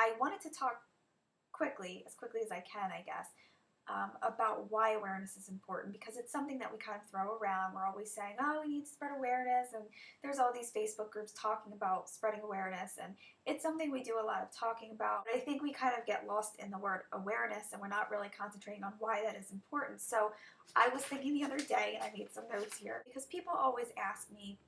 I wanted to talk quickly, as quickly as I can, I guess, about why awareness is important, because it's something that we kind of throw around. We're always saying, oh, we need to spread awareness, and there's all these Facebook groups talking about spreading awareness, and it's something we do a lot of talking about. But I think we kind of get lost in the word awareness, and we're not really concentrating on why that is important. So I was thinking the other day, and I made some notes here, because people always ask me,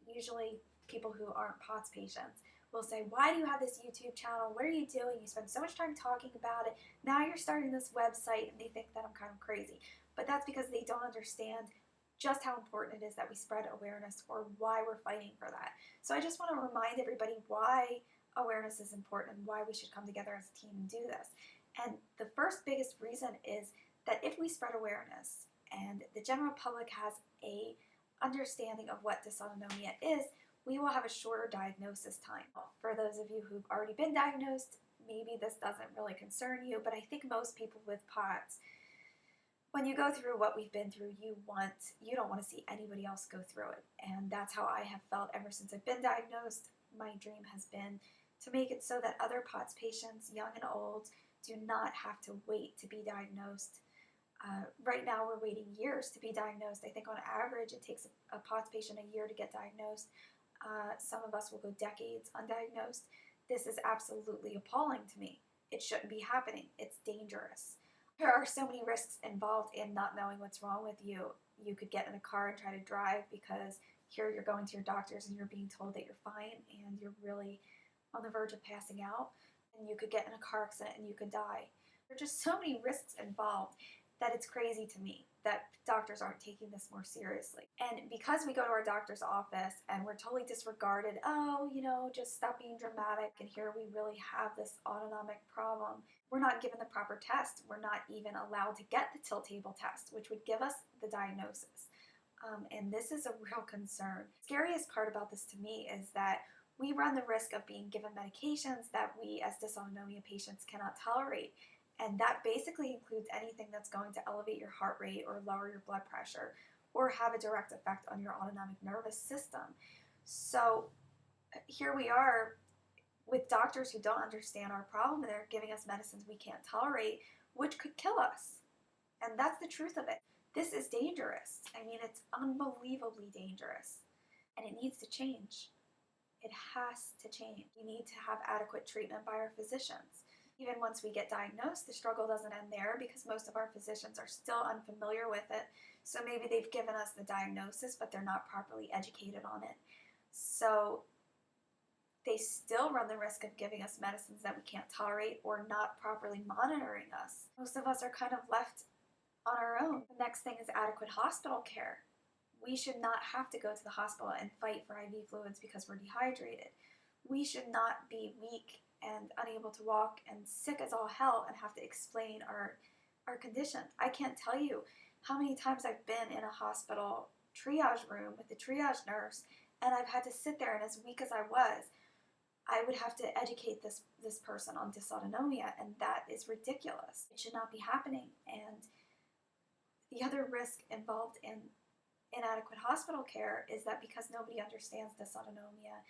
usually people who aren't POTS patients, will say, why do you have this YouTube channel? What are you doing? You spend so much time talking about it. Now you're starting this website, and they think that I'm kind of crazy. But that's because they don't understand just how important it is that we spread awareness, or why we're fighting for that. So I just want to remind everybody why awareness is important and why we should come together as a team and do this. And the first biggest reason is that if we spread awareness and the general public has a understanding of what dysautonomia is, we will have a shorter diagnosis time. For those of you who've already been diagnosed, maybe this doesn't really concern you, but I think most people with POTS, when you go through what we've been through, you don't want to see anybody else go through it. And that's how I have felt ever since I've been diagnosed. My dream has been to make it so that other POTS patients, young and old, do not have to wait to be diagnosed. Right now we're waiting years to be diagnosed. I think on average it takes a POTS patient a year to get diagnosed. Some of us will go decades undiagnosed. This is absolutely appalling to me. It shouldn't be happening. It's dangerous. There are so many risks involved in not knowing what's wrong with you. You could get in a car and try to drive because here you're going to your doctors and you're being told that you're fine and you're really on the verge of passing out. And you could get in a car accident and you could die. There are just so many risks involved that it's crazy to me that doctors aren't taking this more seriously. And because we go to our doctor's office and we're totally disregarded, oh, just stop being dramatic, and here we really have this autonomic problem. We're not given the proper test. We're not even allowed to get the tilt table test, which would give us the diagnosis. And this is a real concern. The scariest part about this to me is that we run the risk of being given medications that we as dysautonomia patients cannot tolerate. And that basically includes anything that's going to elevate your heart rate or lower your blood pressure or have a direct effect on your autonomic nervous system. So here we are with doctors who don't understand our problem. They're giving us medicines we can't tolerate, which could kill us. And that's the truth of it. This is dangerous. I mean, it's unbelievably dangerous. And it needs to change. It has to change. We need to have adequate treatment by our physicians. Even once we get diagnosed, the struggle doesn't end there because most of our physicians are still unfamiliar with it. So maybe they've given us the diagnosis, but they're not properly educated on it. So they still run the risk of giving us medicines that we can't tolerate or not properly monitoring us. Most of us are kind of left on our own. The next thing is adequate hospital care. We should not have to go to the hospital and fight for IV fluids because we're dehydrated. We should not be weak and unable to walk and sick as all hell and have to explain our condition. I can't tell you how many times I've been in a hospital triage room with the triage nurse, and I've had to sit there, and as weak as I was, I would have to educate this person on dysautonomia, and that is ridiculous. It should not be happening. And the other risk involved in inadequate hospital care is that because nobody understands dysautonomia,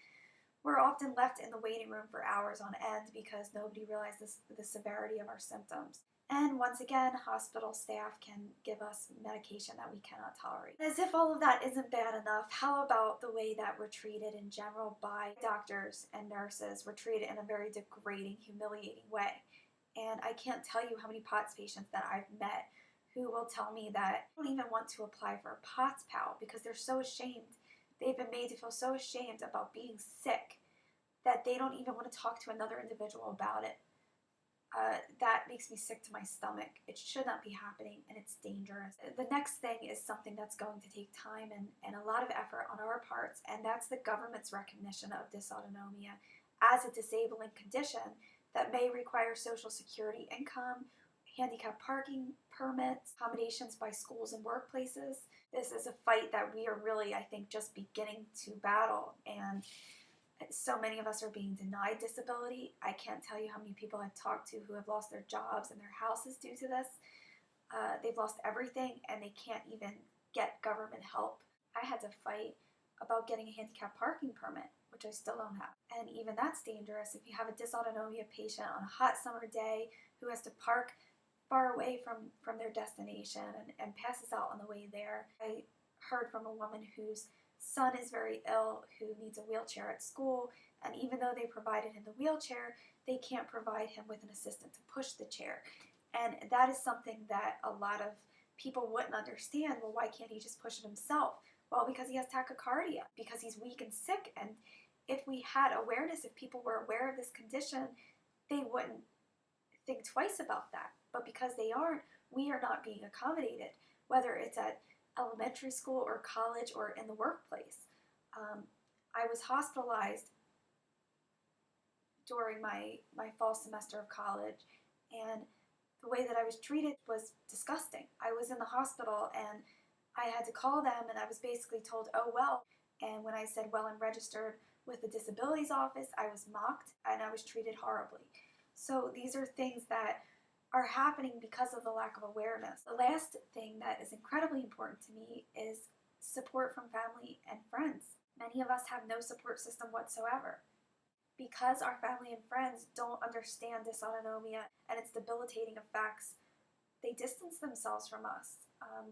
we're often left in the waiting room for hours on end because nobody realizes the severity of our symptoms. And once again, hospital staff can give us medication that we cannot tolerate. As if all of that isn't bad enough, how about the way that we're treated in general by doctors and nurses? We're treated in a very degrading, humiliating way. And I can't tell you how many POTS patients that I've met who will tell me that they don't even want to apply for a POTS pal because they're so ashamed. They've been made to feel so ashamed about being sick that they don't even want to talk to another individual about it. That makes me sick to my stomach. It should not be happening, and it's dangerous. The next thing is something that's going to take time and a lot of effort on our parts, and that's the government's recognition of dysautonomia as a disabling condition that may require Social Security income, handicap parking permits, accommodations by schools and workplaces. This is a fight that we are really, I think, just beginning to battle, and so many of us are being denied disability. I can't tell you how many people I've talked to who have lost their jobs and their houses due to this. They've lost everything and they can't even get government help. I had to fight about getting a handicap parking permit, which I still don't have. And even that's dangerous if you have a dysautonomia patient on a hot summer day who has to park far away from their destination and passes out on the way there. I heard from a woman whose son is very ill, who needs a wheelchair at school, and even though they provided him the wheelchair, they can't provide him with an assistant to push the chair. And that is something that a lot of people wouldn't understand. Well, why can't he just push it himself? Well, because he has tachycardia, because he's weak and sick. And if we had awareness, if people were aware of this condition, they wouldn't think twice about that. But because they aren't, we are not being accommodated, whether it's at elementary school or college or in the workplace. I was hospitalized during my fall semester of college, and the way that I was treated was disgusting. I was in the hospital and I had to call them, and I was basically told, oh well. And when I said, well, I'm registered with the disabilities office, I was mocked and I was treated horribly. So these are things that are happening because of the lack of awareness. The last thing that is incredibly important to me is support from family and friends. Many of us have no support system whatsoever. Because our family and friends don't understand dysautonomia and its debilitating effects, they distance themselves from us.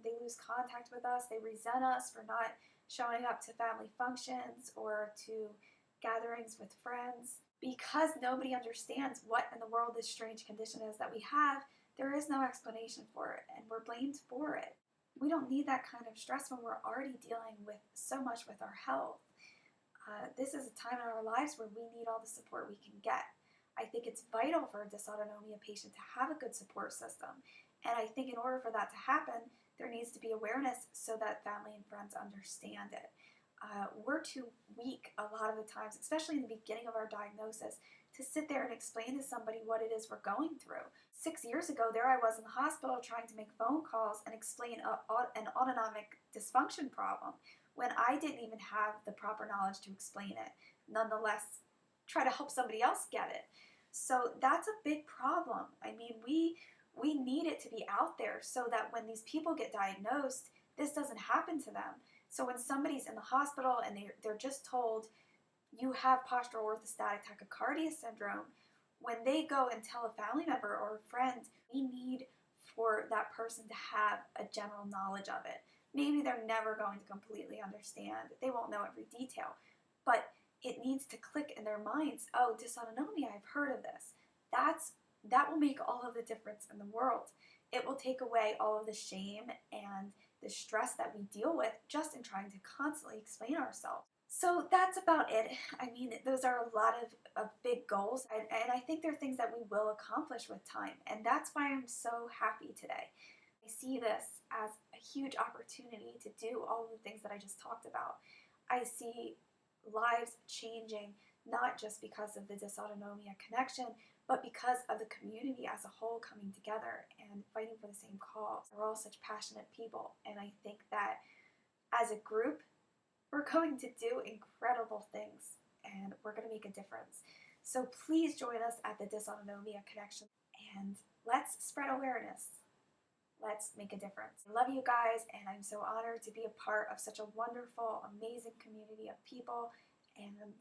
They lose contact with us. They resent us for not showing up to family functions or to gatherings with friends. Because nobody understands what in the world this strange condition is that we have, there is no explanation for it, and we're blamed for it. We don't need that kind of stress when we're already dealing with so much with our health. This is a time in our lives where we need all the support we can get. I think it's vital for a dysautonomia patient to have a good support system. And I think in order for that to happen, there needs to be awareness so that family and friends understand it. We're too weak a lot of the times, especially in the beginning of our diagnosis, to sit there and explain to somebody what it is we're going through. 6 years ago, there I was in the hospital trying to make phone calls and explain an autonomic dysfunction problem when I didn't even have the proper knowledge to explain it. Nonetheless, try to help somebody else get it. So that's a big problem. I mean, we need it to be out there so that when these people get diagnosed, this doesn't happen to them. So when somebody's in the hospital and they're just told, you have postural orthostatic tachycardia syndrome, when they go and tell a family member or a friend, we need for that person to have a general knowledge of it. Maybe they're never going to completely understand. They won't know every detail. But it needs to click in their minds. Oh, dysautonomia, I've heard of this. That will make all of the difference in the world. It will take away all of the shame and the stress that we deal with just in trying to constantly explain ourselves. So that's about it. I mean, those are a lot of big goals, and I think they're things that we will accomplish with time. And that's why I'm so happy today. I see this as a huge opportunity to do all of the things that I just talked about. I see lives changing, not just because of the dysautonomia connection, but because of the community as a whole coming together and fighting for the same cause. We're all such passionate people, and I think that as a group, we're going to do incredible things, and we're going to make a difference. So please join us at the Dysautonomia Connection, and let's spread awareness. Let's make a difference. I love you guys, and I'm so honored to be a part of such a wonderful, amazing community of people. And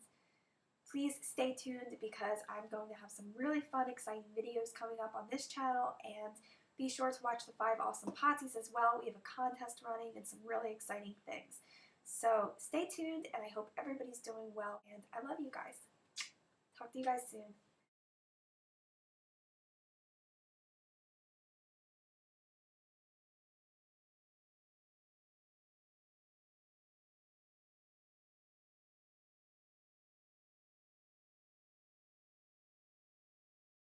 please stay tuned because I'm going to have some really fun, exciting videos coming up on this channel, and be sure to watch the 5 Awesome Potsies as well. We have a contest running and some really exciting things. So stay tuned, and I hope everybody's doing well, and I love you guys. Talk to you guys soon.